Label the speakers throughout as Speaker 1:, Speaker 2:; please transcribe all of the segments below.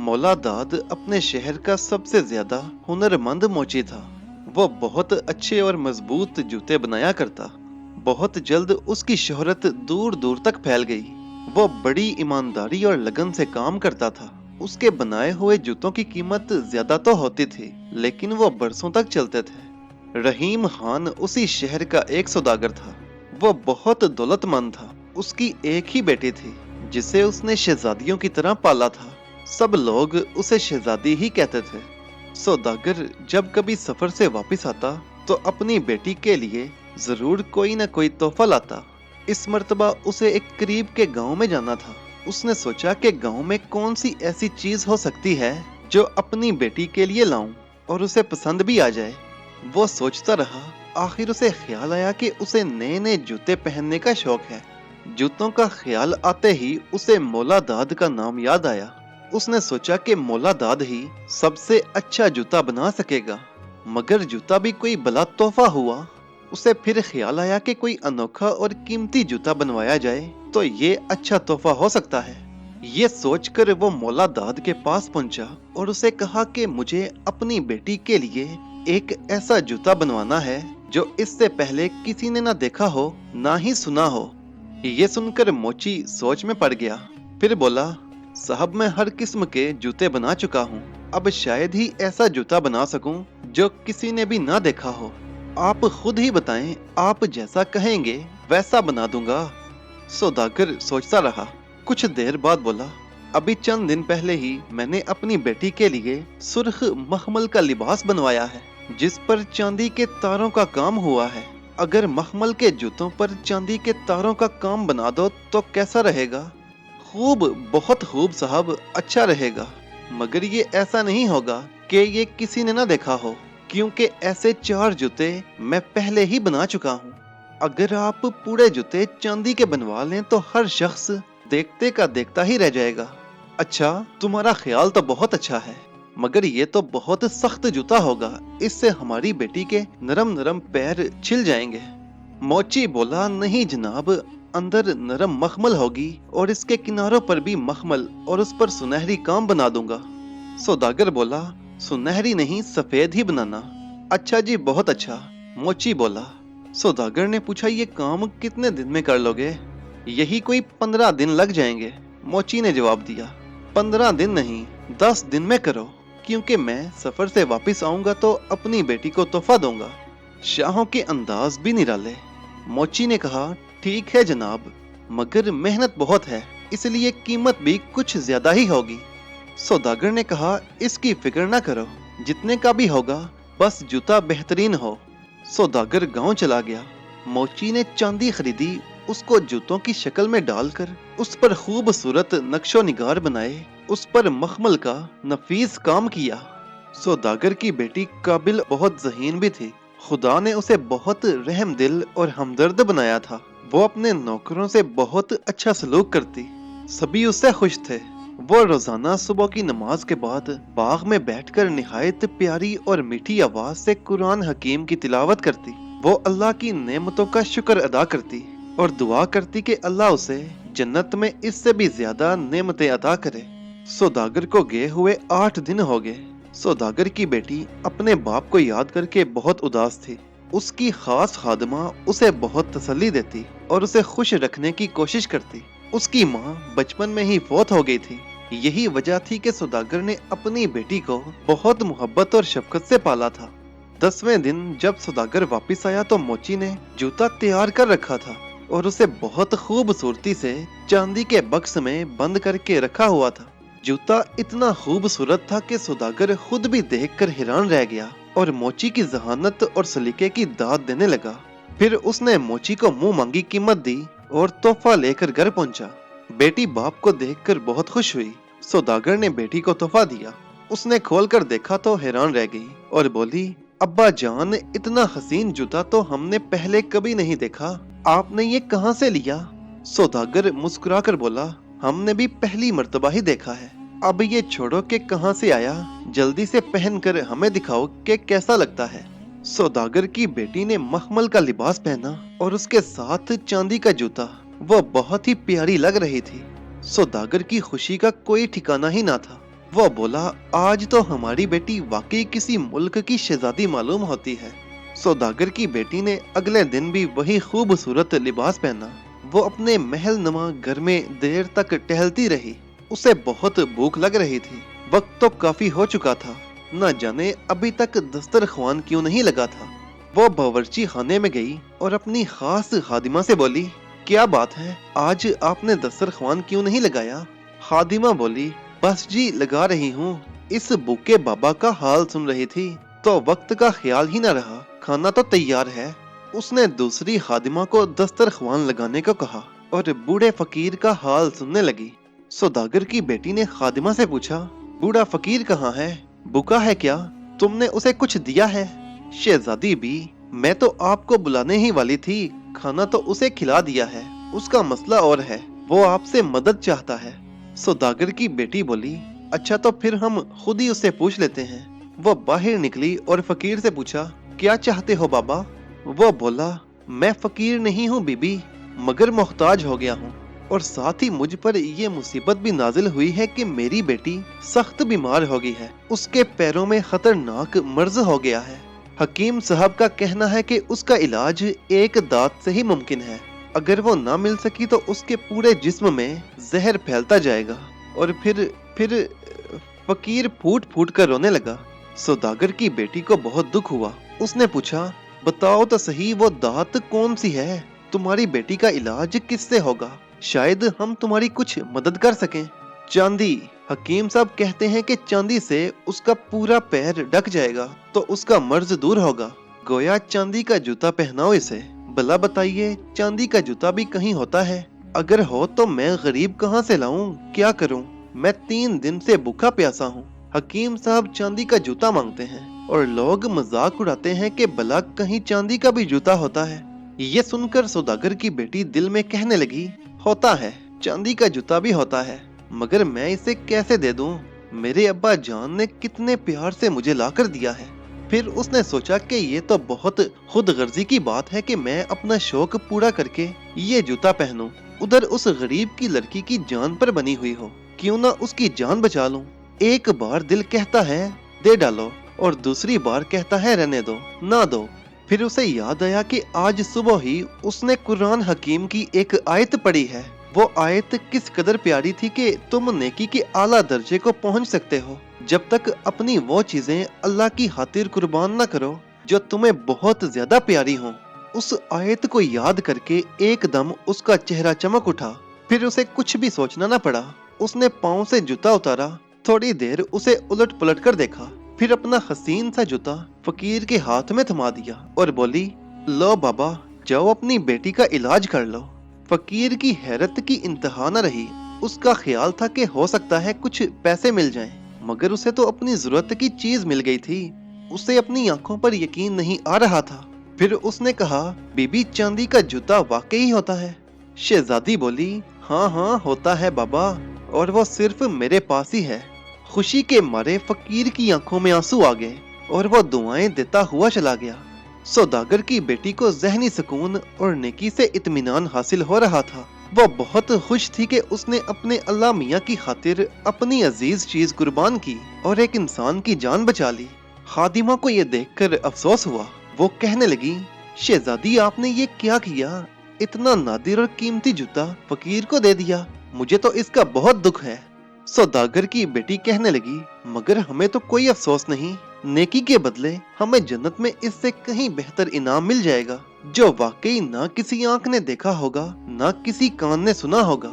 Speaker 1: मौला दाद अपने शहर का सबसे ज्यादा हुनरमंद मोची था। वो बहुत अच्छे और मजबूत जूते बनाया करता। बहुत जल्द उसकी शोहरत दूर दूर तक फैल गई। वो बड़ी ईमानदारी और लगन से काम करता था। उसके बनाए हुए जूतों की कीमत ज्यादा तो होती थी, लेकिन वो बरसों तक चलते थे। रहीम खान उसी शहर का एक सौदागर था। वो बहुत दौलतमंद था। उसकी एक ही बेटी थी, जिसे उसने शहजादियों की तरह पाला था। सब लोग उसे शहजादी ही कहते थे। सौदागर जब कभी सफर से वापस आता तो अपनी बेटी के लिए जरूर कोई न कोई तोहफा लाता। इस मर्तबा उसे एक करीब के गांव में जाना था। उसने सोचा कि गांव में कौन सी ऐसी चीज हो सकती है जो अपनी बेटी के लिए लाऊं और उसे पसंद भी आ जाए। वो सोचता रहा। आखिर उसे ख्याल आया कि उसे नए नए जूते पहनने का शौक है। जूतों का ख्याल आते ही उसे मौला दाद का नाम याद आया। उसने सोचा कि मौला दाद ही सबसे अच्छा जूता बना सकेगा। मगर जूता भी कोई भला तोहफा हुआ। उसे फिर ख्याल आया कि कोई अनोखा और कीमती जूता बनवाया जाए तो ये अच्छा तोहफा हो सकता है। ये सोचकर वो मौला दाद के पास पहुंचा और उसे कहा कि मुझे अपनी बेटी के लिए एक ऐसा जूता बनवाना है जो इससे पहले किसी ने ना देखा हो ना ही सुना हो। ये सुनकर मोची सोच में पड़ गया। फिर बोला, साहब मैं हर किस्म के जूते बना चुका हूँ। अब शायद ही ऐसा जूता बना सकूं जो किसी ने भी ना देखा हो। आप खुद ही बताएं, आप जैसा कहेंगे वैसा बना दूंगा। सौदागर सोचता रहा। कुछ देर बाद बोला, अभी चंद दिन पहले ही मैंने अपनी बेटी के लिए सुर्ख मखमल का लिबास बनवाया है, जिस पर चांदी के तारों का काम हुआ है। अगर मखमल के जूतों पर चांदी के तारों का काम बना दो तो कैसा रहेगा? खूब, बहुत खूब साहब, अच्छा रहेगा। मगर ये ऐसा नहीं होगा कि ये किसी ने ना देखा हो, क्योंकि ऐसे 4 जूते मैं पहले ही बना चुका हूँ। अगर आप पूरे जूते चांदी के बनवा लें तो हर शख्स देखते का देखता ही रह जाएगा। अच्छा, तुम्हारा ख्याल तो बहुत अच्छा है, मगर ये तो बहुत सख्त जूता होगा। इससे हमारी बेटी के नरम नरम पैर छिल जाएंगे। मोची बोला, नहीं जनाब, अंदर नरम मखमल होगी और इसके किनारों पर भी मखमल और उस पर सुनहरी काम बना दूंगा। सौदागर बोला, सुनहरी नहीं, सफेद ही बनाना। अच्छा जी, बहुत अच्छा, मोची बोला। सौदागर ने पूछा, ये काम कितने दिन में कर लोगे? यही कोई 15 दिन लग जाएंगे, मोची ने जवाब दिया। 15 दिन नहीं, 10 दिन में करो, क्योंकि मैं सफर से वापस आऊंगा तो अपनी बेटी को तोहफा दूंगा। शाहों के अंदाज भी निराले। मोची ने कहा, ठीक है जनाब, मगर मेहनत बहुत है, इसलिए कीमत भी कुछ ज्यादा ही होगी। सौदागर ने कहा, इसकी फिक्र ना करो, जितने का भी होगा, बस जूता बेहतरीन हो। सौदागर गांव चला गया। मोची ने चांदी खरीदी, उसको जूतों की शक्ल में डालकर उस पर खूबसूरत नक्शो निगार बनाए, उस पर मखमल का नफीस काम किया। सौदागर की बेटी काबिल बहुत ज़हीन भी थी। खुदा ने उसे बहुत रहम दिल और हमदर्द बनाया था। वो अपने नौकरों से बहुत अच्छा सलूक करती। सभी उससे खुश थे। वो रोजाना सुबह की नमाज के बाद बाग में बैठकर निहायत प्यारी और मीठी आवाज से कुरान हकीम की तिलावत करती। वो अल्लाह की नेमतों का शुक्र अदा करती और दुआ करती कि अल्लाह उसे जन्नत में इससे भी ज्यादा नेमतें अता करे। सौदागर को गए हुए 8 दिन हो गए। सौदागर की बेटी अपने बाप को याद करके बहुत उदास थी। उसकी खास खादमा उसे बहुत तसल्ली देती और उसे खुश रखने की कोशिश करती। उसकी माँ बचपन में ही फौत हो गई थी। यही वजह थी कि सौदागर ने अपनी बेटी को बहुत मोहब्बत और शफकत से पाला था। 10वें दिन जब सौदागर वापस आया तो मोची ने जूता तैयार कर रखा था और उसे बहुत खूबसूरती से चांदी के बक्स में बंद करके रखा हुआ था। जूता इतना खूबसूरत था कि सौदागर खुद भी देखकर हैरान रह गया और मोची की जहानत और सलीके की दाद देने लगा। फिर उसने मोची को मुंह मांगी कीमत दी और तोहफा लेकर घर पहुंचा। बेटी बाप को देखकर बहुत खुश हुई। सौदागर ने बेटी को तोहफा दिया। उसने खोलकर देखा तो हैरान रह गई और बोली, अब्बा जान, इतना हसीन जूता तो हमने पहले कभी नहीं देखा। आपने ये कहाँ से लिया? सौदागर मुस्कुराकर बोला, हमने भी पहली मर्तबा ही देखा है। अब ये छोड़ो कि कहाँ से आया, जल्दी से पहनकर हमें दिखाओ कि कैसा लगता है। सौदागर की बेटी ने मखमल का लिबास पहना और उसके साथ चांदी का जूता। वो बहुत ही प्यारी लग रही थी। सौदागर की खुशी का कोई ठिकाना ही ना था। वो बोला, आज तो हमारी बेटी वाकई किसी मुल्क की शहजादी मालूम होती है। सौदागर की बेटी ने अगले दिन भी वही खूबसूरत लिबास पहना। वो अपने महल नुमा घर में देर तक टहलती रही। उसे बहुत भूख लग रही थी। वक्त तो काफी हो चुका था। न जाने अभी तक दस्तरख्वान क्यों नहीं लगा था। वो बावर्ची खाने में गई और अपनी खास खादिमा से बोली, क्या बात है, आज आपने दस्तरख्वान क्यों नहीं लगाया? खादिमा बोली, बस जी लगा रही हूँ। इस भूखे बाबा का हाल सुन रही थी तो वक्त का ख्याल ही न रहा। खाना तो तैयार है। उसने दूसरी खादिमा को दस्तरख्वान लगाने को कहा और बूढ़े फकीर का हाल सुनने लगी। सौदागर की बेटी ने खादिमा से पूछा, बूढ़ा फकीर कहाँ है? भूखा है क्या? तुमने उसे कुछ दिया है? शहजादी भी, मैं तो आपको बुलाने ही वाली थी। खाना तो उसे खिला दिया है। उसका मसला और है, वो आपसे मदद चाहता है। सौदागर की बेटी बोली, अच्छा तो फिर हम खुद ही उससे पूछ लेते हैं। वो बाहर निकली और फकीर से पूछा, क्या चाहते हो बाबा? वो बोला, मैं फकीर नहीं हूँ बीबी, मगर मोहताज हो गया हूँ। और साथ ही मुझ पर ये मुसीबत भी नाजिल हुई है कि मेरी बेटी सख्त बीमार हो गई है। उसके पैरों में खतरनाक मर्ज हो गया है। हकीम साहब का कहना है कि उसका इलाज एक दांत से ही मुमकिन है। अगर वो ना मिल सकी तो उसके पूरे जिस्म में जहर फैलता जाएगा। और फिर फकीर फूट फूट कर रोने लगा। सौदागर की बेटी को बहुत दुख हुआ। उसने पूछा, बताओ तो सही, वो दांत कौन सी है? तुम्हारी बेटी का इलाज किससे होगा? शायद हम तुम्हारी कुछ मदद कर सकें। चांदी, हकीम साहब कहते हैं कि चांदी से उसका पूरा पैर ढक जाएगा तो उसका मर्ज दूर होगा। गोया चांदी का जूता पहनाओ इसे। भला बताइए, चांदी का जूता भी कहीं होता है? अगर हो तो मैं गरीब कहाँ से लाऊं? क्या करूं? मैं 3 दिन से भूखा प्यासा हूँ। हकीम साहब चांदी का जूता मांगते हैं और लोग मजाक उड़ाते हैं कि भला कहीं चांदी का भी जूता होता है। ये सुनकर सौदागर की बेटी दिल में कहने लगी, होता है, चांदी का जूता भी होता है, मगर मैं इसे कैसे दे दूं? मेरे अब्बा जान ने कितने प्यार से मुझे लाकर दिया है। फिर उसने सोचा कि ये तो बहुत खुदगर्जी की बात है कि मैं अपना शौक पूरा करके ये जूता पहनूं। उधर उस गरीब की लड़की की जान पर बनी हुई हो, क्यों ना उसकी जान बचा लूं। एक बार दिल कहता है दे डालो और दूसरी बार कहता है रहने दो, ना दो। फिर उसे याद आया कि आज सुबह ही उसने कुरान हकीम की एक आयत पढ़ी है। वो आयत किस कदर प्यारी थी कि तुम नेकी के आला दर्जे को पहुंच सकते हो जब तक अपनी वो चीजें अल्लाह की खातिर कुर्बान न करो जो तुम्हें बहुत ज्यादा प्यारी हो। उस आयत को याद करके एकदम उसका चेहरा चमक उठा। फिर उसे कुछ भी सोचना न पड़ा। उसने पाँव से जूता उतारा, थोड़ी देर उसे उलट पलट कर देखा, फिर अपना हसीन सा जूता फकीर के हाथ में थमा दिया और बोली, लो बाबा, जाओ अपनी बेटी का इलाज कर लो। फकीर की हैरत की इंतहा न रही। उसका ख्याल था कि हो सकता है कुछ पैसे मिल जाएं, मगर उसे तो अपनी जरूरत की चीज मिल गई थी। उसे अपनी आंखों पर यकीन नहीं आ रहा था। फिर उसने कहा, बीबी, चांदी का जूता वाकई होता है? शहजादी बोली, हाँ हाँ होता है बाबा, और वो सिर्फ मेरे पास ही है। खुशी के मारे फकीर की आंखों में आंसू आ गए और वो दुआएं देता हुआ चला गया। सौदागर की बेटी को ज़हनी सुकून और नेकी से इत्मीनान हासिल हो रहा था। वो बहुत खुश थी कि उसने अपने अल्लाह मियाँ की खातिर अपनी अजीज चीज कुर्बान की और एक इंसान की जान बचा ली। खादिमा को ये देखकर अफसोस हुआ। वो कहने लगी, शहजादी, आपने ये क्या किया? इतना नादिर और कीमती जूता फकीर को दे दिया। मुझे तो इसका बहुत दुख है। सौदागर की बेटी कहने लगी, मगर हमें तो कोई अफसोस नहीं। नेकी के बदले हमें जन्नत में इससे कहीं बेहतर इनाम मिल जाएगा जो वाकई ना किसी आंख ने देखा होगा, ना किसी कान ने सुना होगा।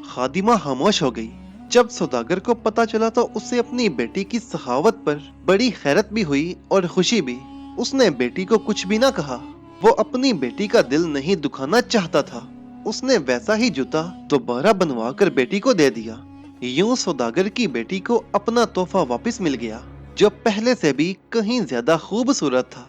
Speaker 1: खादिमा खामोश हो गई। जब सौदागर को पता चला तो उसे अपनी बेटी की सखावत पर बड़ी खैरत भी हुई और खुशी भी। उसने बेटी को कुछ भी ना कहा। वो अपनी बेटी का दिल नहीं दुखाना चाहता था। उसने वैसा ही जूता दोबारा बनवा कर बेटी को दे दिया। यूं सौदागर की बेटी को अपना तोहफा वापस मिल गया, जो पहले से भी कहीं ज्यादा खूबसूरत था।